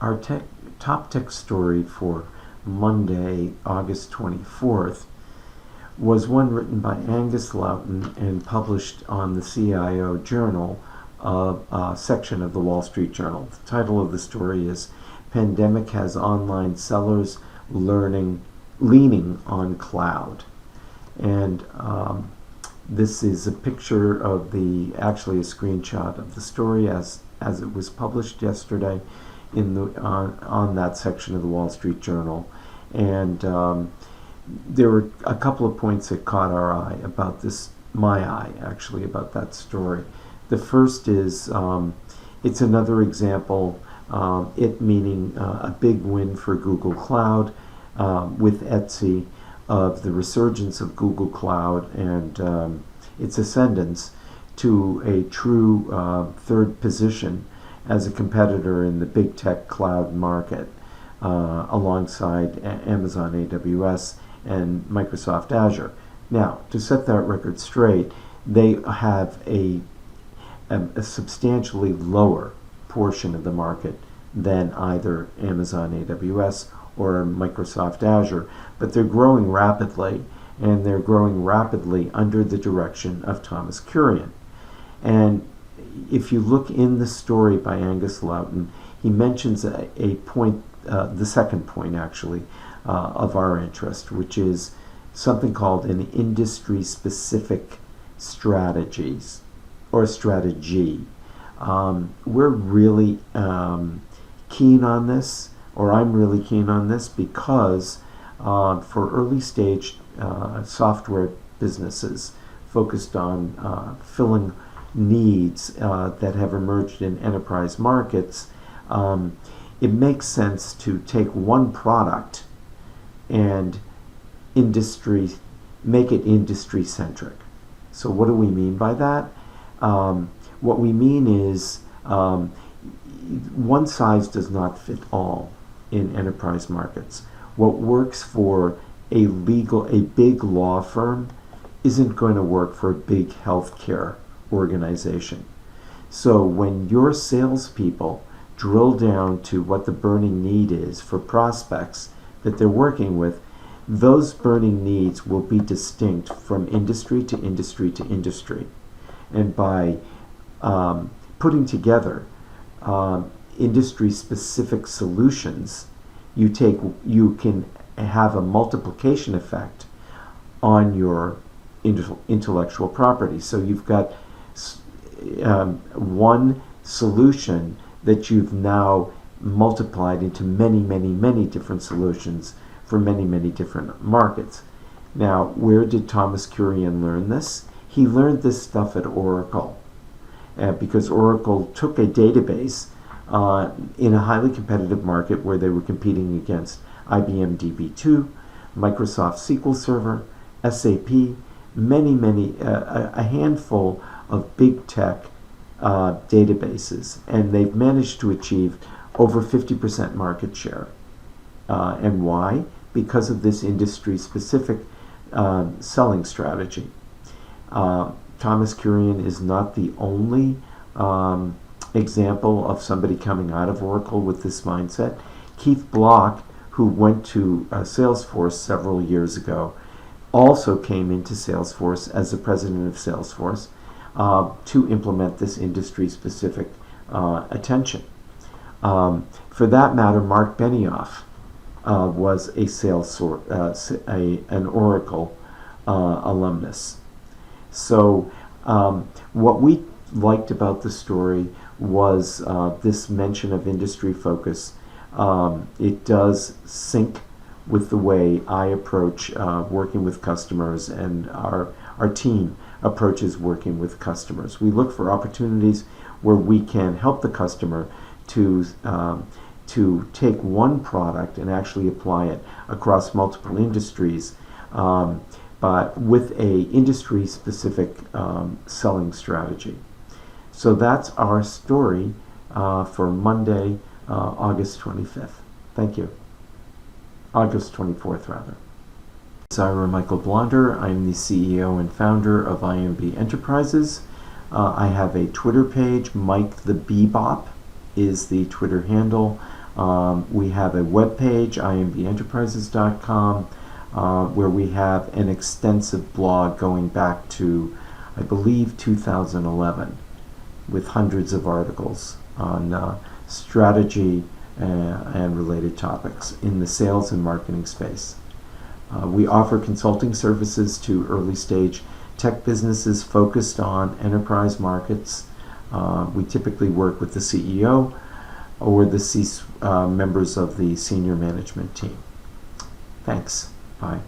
Our top tech story for Monday, August 24th, was one written by Angus Loten and published on the CIO Journal, section of the Wall Street Journal. The title of the story is "Pandemic Has Online Sellers Leaning on Cloud." And this is a picture of actually a screenshot of the story as it was published yesterday on that section of the Wall Street Journal. And there were a couple of points that caught our eye about about that story. The first is it's another example, it meaning a big win for Google Cloud with Etsy, of the resurgence of Google Cloud and its ascendance to a true third position as a competitor in the big tech cloud market, alongside Amazon AWS and Microsoft Azure. Now, to set that record straight, they have a substantially lower portion of the market than either Amazon AWS or Microsoft Azure, but they're growing rapidly, and they're growing rapidly under the direction of Thomas Kurrian. And if you look in the story by Angus Loten, he mentions a point, the second point actually, of our interest, which is something called an industry-specific strategies or strategy. We're really keen on this, or I'm really keen on this, because for early stage software businesses focused on filling needs that have emerged in enterprise markets, it makes sense to take one product and make it industry centric. So what do we mean by that? What we mean is one size does not fit all in enterprise markets. What works for a big law firm isn't going to work for a big healthcare organization. So when your salespeople drill down to what the burning need is for prospects that they're working with, those burning needs will be distinct from industry to industry to industry. And by putting together industry-specific solutions, you can have a multiplication effect on your intellectual property. So you've got one solution that you've now multiplied into many, many, many different solutions for many, many different markets. Now, where did Thomas Kurrian learn this? He learned this stuff at Oracle, because Oracle took a database in a highly competitive market where they were competing against IBM DB2, Microsoft SQL Server, SAP, a handful of big tech databases, and they've managed to achieve over 50% market share. And why? Because of this industry-specific selling strategy. Thomas Kurrian is not the only example of somebody coming out of Oracle with this mindset. Keith Bloch, who went to Salesforce several years ago, also came into Salesforce as the president of Salesforce to implement this industry-specific attention. For that matter, Marc Benioff was a an Oracle alumnus. So what we liked about the story was this mention of industry focus. It does sync with the way I approach working with customers, and our team approaches working with customers. We look for opportunities where we can help the customer to take one product and actually apply it across multiple industries, but with a industry-specific selling strategy. So that's our story for Monday, August 25th. Thank you. August 24th, rather. Ira Michael Blonder. I'm the CEO and founder of IMB Enterprises. I have a Twitter page. Mike the Bebop is the Twitter handle. We have a webpage, imbeenterprises.com, where we have an extensive blog going back to, I believe, 2011, with hundreds of articles on strategy and related topics in the sales and marketing space. We offer consulting services to early stage tech businesses focused on enterprise markets. We typically work with the CEO or the members of the senior management team. Thanks. Bye.